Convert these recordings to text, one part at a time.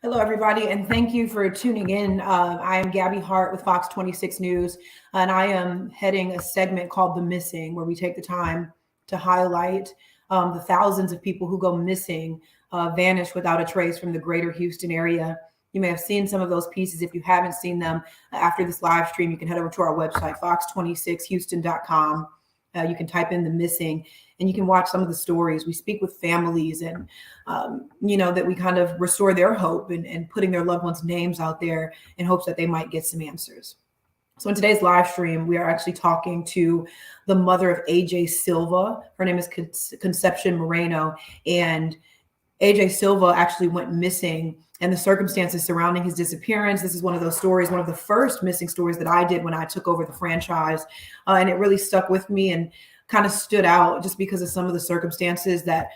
Hello, everybody, and thank you for tuning in. I am Gabby Hart with Fox 26 News, and I am heading a segment called The Missing, where we take the time to highlight the thousands of people who go missing, vanish without a trace from the greater Houston area. You may have seen some of those pieces. If you haven't seen them after this live stream, you can head over to our website, fox26houston.com. You can type in The Missing, and you can watch some of the stories. We speak with families and, that we kind of restore their hope and putting their loved ones' names out there in hopes that they might get some answers. So in today's live stream, we are actually talking to the mother of AJ Silva. Her name is Concepcion Moreno, and AJ Silva actually went missing, and the circumstances surrounding his disappearance. This is one of those stories, one of the first missing stories that I did when I took over the franchise. And it really stuck with me and kind of stood out just because of some of the circumstances that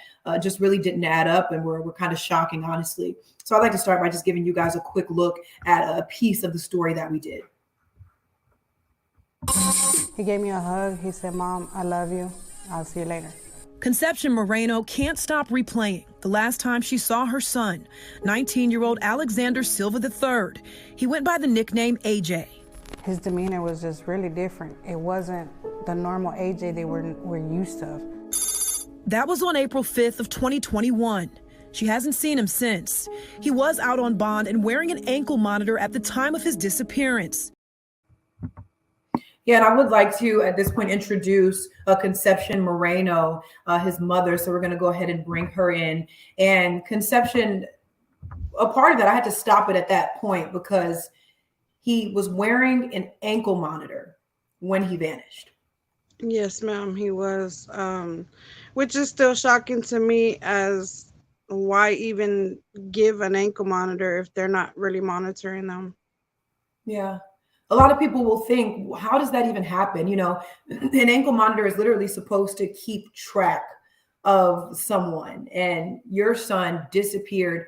just really didn't add up and were kind of shocking, honestly. So I'd like to start by just giving you guys a quick look at a piece of the story that we did. He gave me a hug. He said, "Mom, I love you. I'll see you later." Concepcion Moreno can't stop replaying the last time she saw her son, 19-year-old Alexander Silva III. He went by the nickname AJ. His demeanor was just really different. It wasn't the normal AJ they were used to. That was on April 5th of 2021. She hasn't seen him since. He was out on bond and wearing an ankle monitor at the time of his disappearance. Yeah, and I would like to, at this point, introduce Concepcion Moreno, his mother. So we're going to go ahead and bring her in. And Concepcion, a part of that, I had to stop it at that point because he was wearing an ankle monitor when he vanished. Yes, ma'am, he was, which is still shocking to me as why even give an ankle monitor if they're not really monitoring them. Yeah. A lot of people will think, how does that even happen? An ankle monitor is literally supposed to keep track of someone, and your son disappeared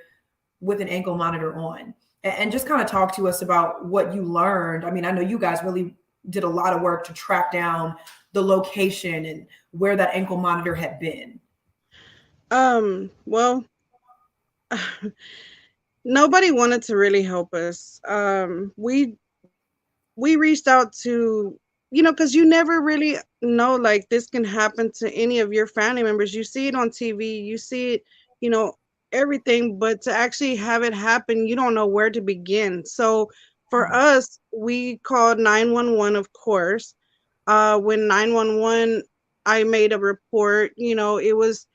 with an ankle monitor on. And just kind of talk to us about what you learned. I mean, I know you guys really did a lot of work to track down the location and where that ankle monitor had been. Well, nobody wanted to really help us. We reached out to, because you never really know, like, this can happen to any of your family members. You see it on TV, you see it, everything, but to actually have it happen, you don't know where to begin. So for us, we called 911, of course. When 911, I made a report, it was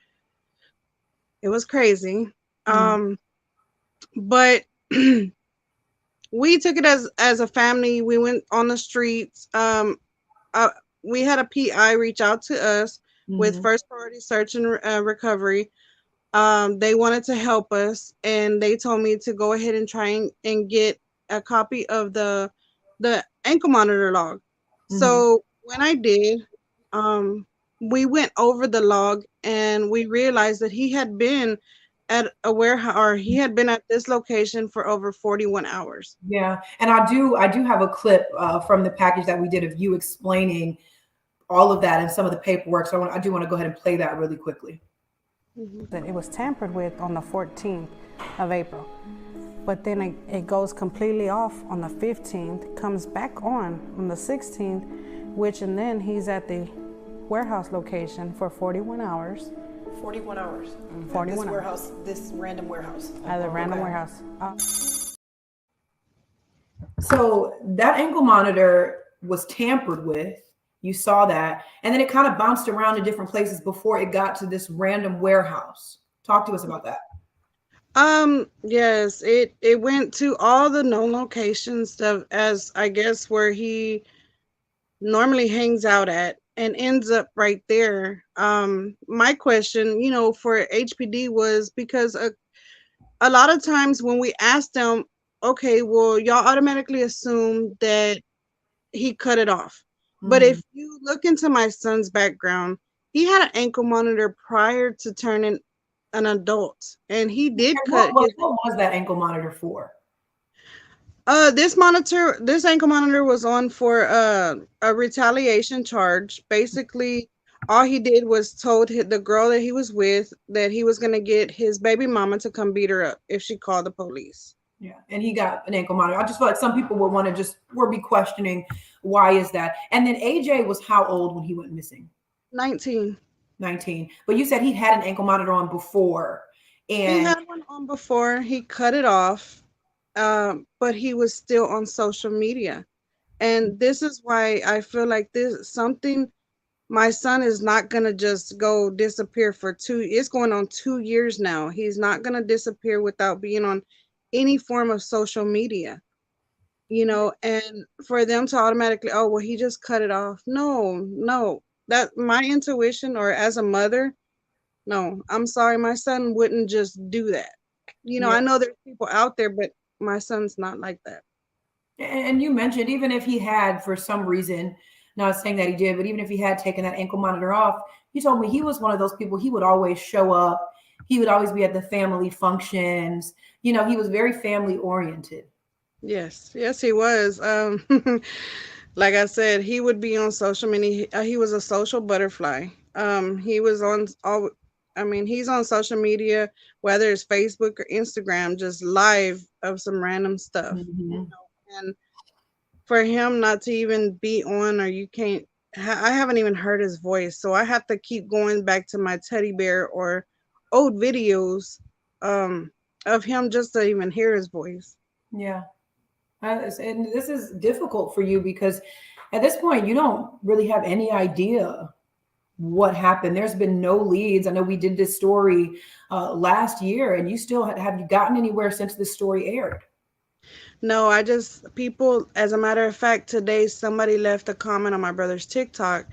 crazy. But we took it as a family. We went on the streets. We had a PI reach out to us with First Priority Search and Recovery. They wanted to help us, and they told me to go ahead and try and get a copy of the ankle monitor log. So when I did, we went over the log, and we realized that he had been at a warehouse, or he had been at this location for over 41 hours. Yeah. And I do have a clip from the package that we did of you explaining all of that and some of the paperwork. So I do want to go ahead and play that really quickly. That it was tampered with on the 14th of April. But then it goes completely off on the 15th, comes back on the 16th, and then he's at the warehouse location for 41 hours. 41 hours. 41 this warehouse, this random warehouse. At the random warehouse. So that ankle monitor was tampered with. You saw that. And then it kind of bounced around to different places before it got to this random warehouse. Talk to us about that. Yes, it went to all the known locations as I guess where he normally hangs out at, and ends up right there. My question, for HPD was because a lot of times when we asked them, okay, well, y'all automatically assume that he cut it off. But if you look into my son's background, he had an ankle monitor prior to turning an adult, and he did cut his. What was that ankle monitor for? This ankle monitor was on for a retaliation charge. Basically, all he did was told the girl that he was with that he was going to get his baby mama to come beat her up if she called the police. Yeah, and he got an ankle monitor. I just feel like some people would want to be questioning why is that. And then AJ was how old when he went missing? 19. 19. But you said he had an ankle monitor on before. And he had one on before. He cut it off, but he was still on social media. And this is why I feel like my son is not going to just go disappear for it's going on 2 years now. He's not going to disappear without being on any form of social media, and for them to automatically, oh, well, he just cut it off. No, that my intuition, or as a mother, no, I'm sorry, my son wouldn't just do that. I know there's people out there, but my son's not like that. And you mentioned, even if he had, for some reason, not saying that he did, but even if he had taken that ankle monitor off, you told me he was one of those people. He would always show up. He would always be at the family functions. He was very family oriented. Yes, he was. Like I said, he would be on social media. He was a social butterfly. He was on he's on social media, whether it's Facebook or Instagram, just live of some random stuff. And for him not to even be on, or I haven't even heard his voice, so I have to keep going back to my teddy bear or old videos of him just to even hear his voice. Yeah. And this is difficult for you because at this point you don't really have any idea what happened. There's been no leads. I know we did this story last year, and you still have you gotten anywhere since this story aired? No, people, as a matter of fact, today somebody left a comment on my brother's TikTok,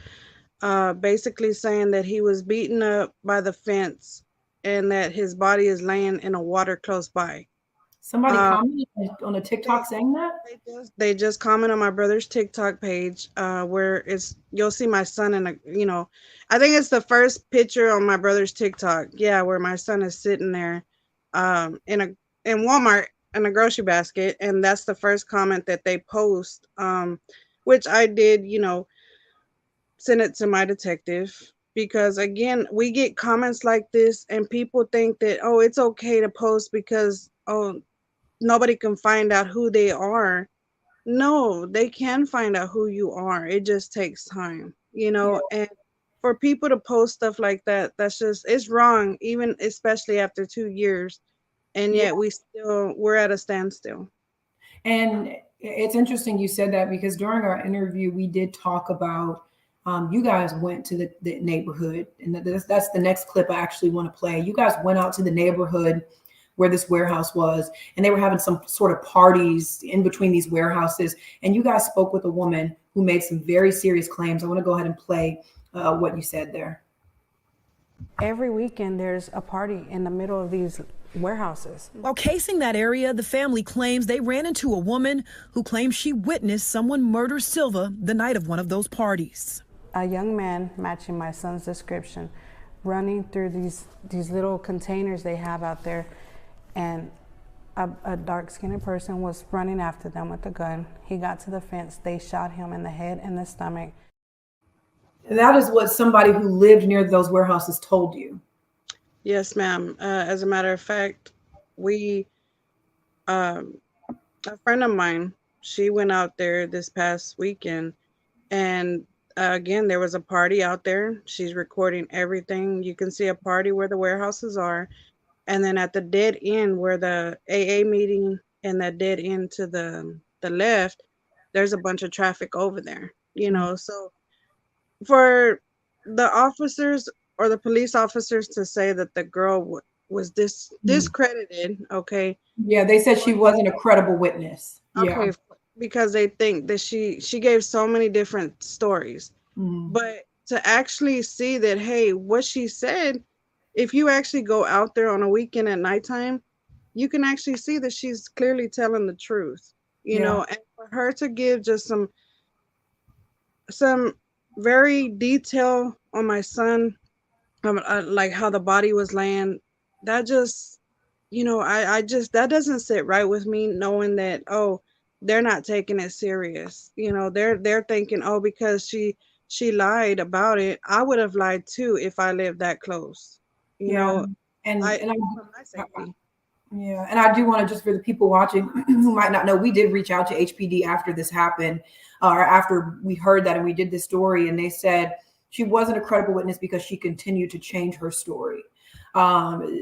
basically saying that he was beaten up by the fence and that his body is laying in a water close by. Somebody commented on a TikTok saying that? They just comment on my brother's TikTok page, where you'll see my son in I think it's the first picture on my brother's TikTok. Yeah, where my son is sitting there, in Walmart in a grocery basket, and that's the first comment that they post. Which I did, send it to my detective, because again, we get comments like this, and people think that, oh, it's okay to post because, oh, nobody can find out who they are. No, they can find out who you are. It just takes time, and for people to post stuff like that, it's wrong, even especially after 2 years. And yet we're at a standstill. And it's interesting you said that, because during our interview, we did talk about you guys went to the neighborhood, and that's the next clip I actually want to play. You guys went out to the neighborhood where this warehouse was, and they were having some sort of parties in between these warehouses. And you guys spoke with a woman who made some very serious claims. I want to go ahead and play what you said there. Every weekend, there's a party in the middle of these warehouses. While casing that area, the family claims they ran into a woman who claims she witnessed someone murder Silva the night of one of those parties. A young man matching my son's description, running through these little containers they have out there, and a dark-skinned person was running after them with a gun. He got to the fence. They shot him in the head and the stomach. That is what somebody who lived near those warehouses told you. Yes, ma'am. As a matter of fact, a friend of mine, she went out there this past weekend, and again, there was a party out there. She's recording everything. You can see a party where the warehouses are. And then at the dead end where the AA meeting, and that dead end to the left, there's a bunch of traffic over there, So for the officers or the police officers to say that the girl was discredited, okay. Yeah, they said she wasn't a credible witness. Okay, yeah. Because they think that she gave so many different stories. But to actually see that, hey, what she said, if you actually go out there on a weekend at nighttime, you can actually see that she's clearly telling the truth, and for her to give just some some very detail on my son, like how the body was laying. That just, I just, that doesn't sit right with me, knowing that, oh, they're not taking it serious. They're thinking, oh, because she lied about it, I would have lied too if I lived that close. You Yeah. know, And I and I for my safety. Yeah, and I do want to, just for the people watching who might not know, we did reach out to HPD after this happened, or after we heard that, and we did the story, and they said she wasn't a credible witness because she continued to change her story,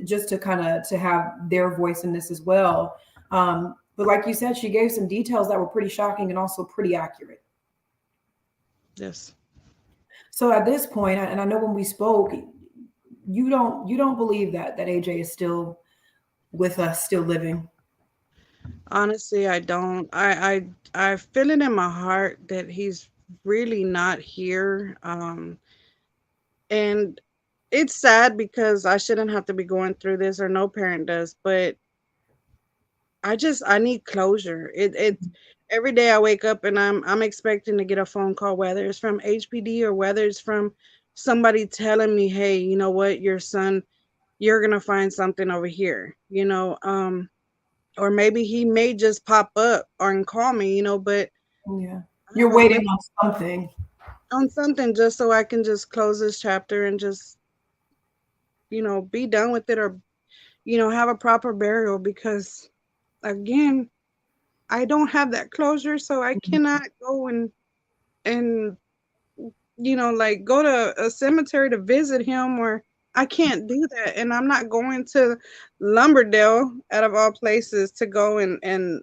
just to kind of to have their voice in this as well. But like you said, she gave some details that were pretty shocking and also pretty accurate. Yes. So at this point, and I know when we spoke, you don't believe that AJ is still with us, still living. Honestly, I don't. I feel it in my heart that he's really not here. And it's sad because I shouldn't have to be going through this, or no parent does, but I need closure. It every day I wake up and I'm expecting to get a phone call, whether it's from HPD or whether it's from somebody telling me, "Hey, you know what? Your son, you're going to find something over here." Or maybe he may just pop up or and call me, but Yeah. I don't You're know, waiting maybe on something. on something, just so I can just close this chapter and just, be done with it, or, have a proper burial, because again, I don't have that closure, so I cannot go and like go to a cemetery to visit him, or I can't do that. And I'm not going to Lumberdale, out of all places, to go and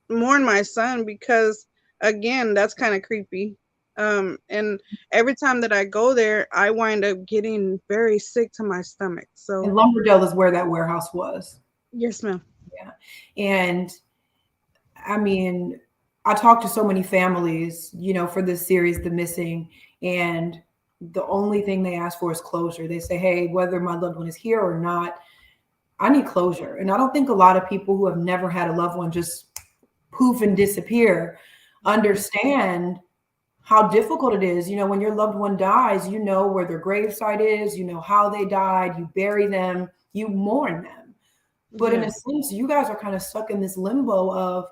mourn my son, because again, that's kind of creepy. And every time that I go there, I wind up getting very sick to my stomach. And So Lumberdale is where that warehouse was. yes, ma'am. Yeah. And I mean, I talked to so many families, for this series, The Missing, and the only thing they ask for is closure. They say, hey, whether my loved one is here or not, I need closure. And I don't think a lot of people who have never had a loved one just poof and disappear understand how difficult it is. When your loved one dies, you know where their gravesite is, you know how they died, you bury them, you mourn them. But in a Yes. sense, you guys are kind of stuck in this limbo of,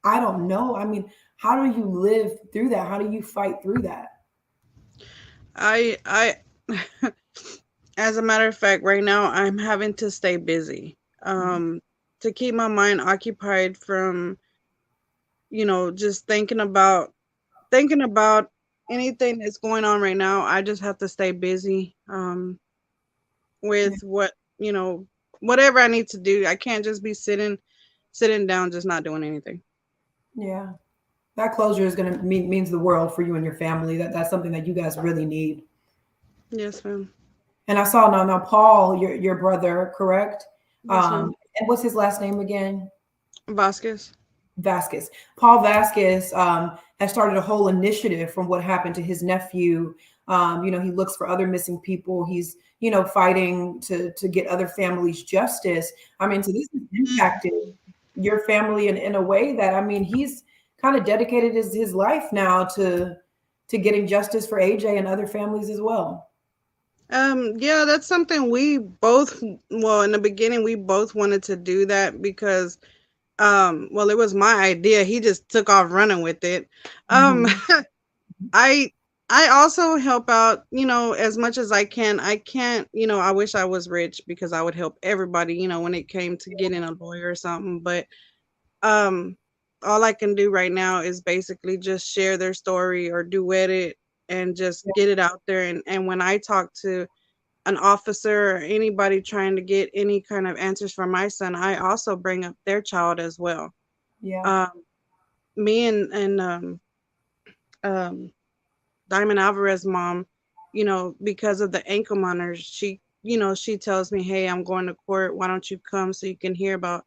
I don't know. I mean, how do you live through that? How do you fight through that? I as a matter of fact, right now I'm having to stay busy, to keep my mind occupied from, just thinking about anything that's going on right now. I just have to stay busy, Yeah. with whatever I need to do. I can't just be sitting down, just not doing anything. Yeah. That closure is going to means the world for you and your family. That's something that you guys really need. Yes, ma'am. And I saw now Paul, your brother, correct? Yes, ma'am. And what's his last name again? Vasquez. Vasquez. Paul Vasquez has started a whole initiative from what happened to his nephew. He looks for other missing people. He's, fighting to get other families justice. I mean, so this has impacted your family in a way that, I mean, he's kind of dedicated his life now to getting justice for AJ and other families as well. Yeah, that's something we both, well, in the beginning, we both wanted to do that, because, well, it was my idea. He just took off running with it. Um, Mhm. I, I also help out, as much as I can. I can't, I wish I was rich, because I would help everybody, when it came to getting a lawyer or something. But, um, all I can do right now is basically just share their story or duet it, and just get it out there. And when I talk to an officer or anybody trying to get any kind of answers for my son, I also bring up their child as well. Yeah. Um, Me and um, Diamond Alvarez mom, because of the ankle monitors, she tells me, "Hey, I'm going to court. Why don't you come so you can hear about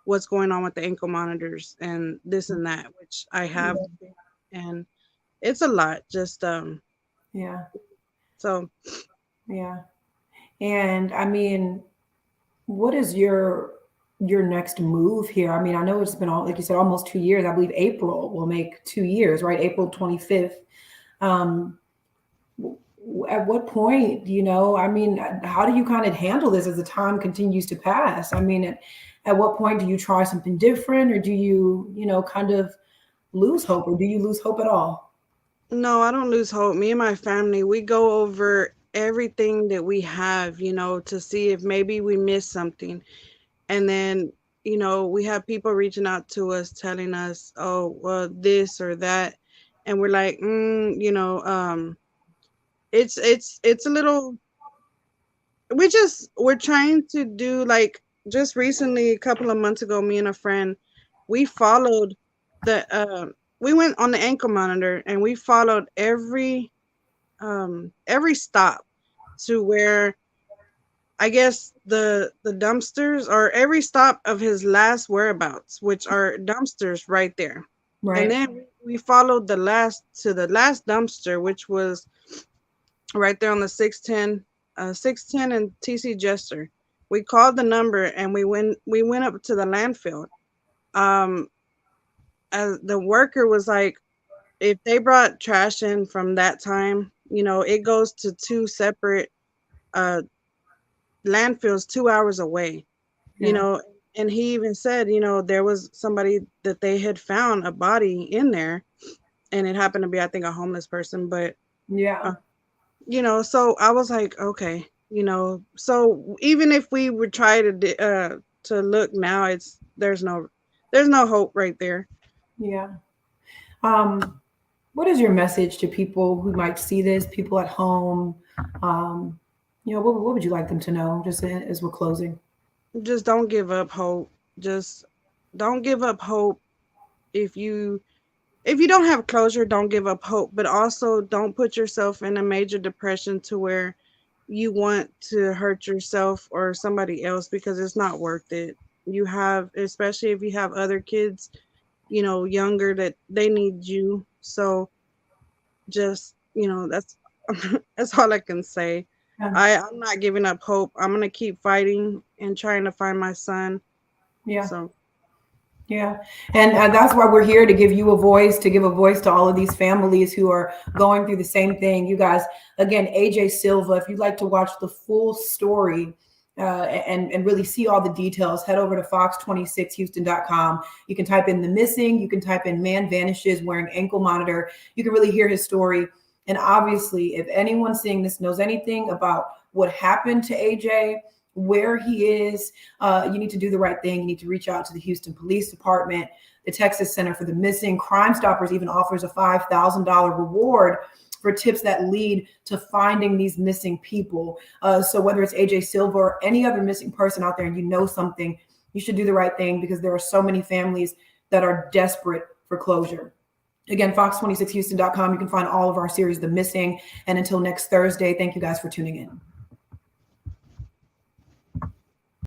what's going on with the ankle monitors and this and that," which I have, Yeah. and it's a lot. Just Yeah. so Yeah. And I mean, what is your next move here? I mean, I know it's been all, like you said, almost 2 years. I believe April will make 2 years, right? April 25th. Um, at what point, I mean, how do you kind of handle this as the time continues to pass? I mean, at what point do you try something different, or do you, kind of lose hope, or do you lose hope at all? No, I don't lose hope. Me and my family, we go over everything that we have, to see if maybe we missed something. And then, we have people reaching out to us telling us, oh, well, this or that. And we're like, it's a little, we're trying to do, like, just recently, a couple of months ago, me and a friend, we followed we went on the ankle monitor, and we followed every stop to where, I guess, the dumpsters, or every stop of his last whereabouts, which are dumpsters right there. And Right. then we followed the last dumpster, which was right there on the 610 and TC Jester. We called the number, and we went up to the landfill. Um, as the worker was like, if they brought trash in from that time, it goes to two separate uh landfills 2 hours away. you Yeah. know and he even said, there was somebody that they had found a body in there, and it happened to be, I think, a homeless person. But Yeah. uh, so I was like, okay, so even if we would try to look now, there's no hope right there. Yeah. Um, what is your message to people who might see this, people at home? Um, what would you like them to know, just as we're closing? Just don't give up hope. Just don't give up hope. If you don't have closure, don't give up hope, but also don't put yourself in a major depression to where you want to hurt yourself or somebody else, because it's not worth it. Especially if you have other kids, younger, that they need you. So just, that's that's all I can say. Yeah. I'm not giving up hope. I'm gonna keep fighting and trying to find my son. Yeah. So Yeah. And that's why we're here, to give you a voice, to give a voice to all of these families who are going through the same thing. You guys, again, AJ Silva, if you'd like to watch the full story, and really see all the details, head over to fox26houston.com. You can type in the missing, you can type in man vanishes wearing ankle monitor. You can really hear his story. And obviously, if anyone seeing this knows anything about what happened to AJ, where he is, you need to do the right thing. You need to reach out to the Houston Police Department. The Texas Center for the Missing. Crime Stoppers even offers a $5,000 reward for tips that lead to finding these missing people. So whether it's AJ Silva or any other missing person out there, and you know something, you should do the right thing, because there are so many families that are desperate for closure. Again, fox26houston.com. You can find all of our series, The Missing. And until next Thursday, thank you guys for tuning in.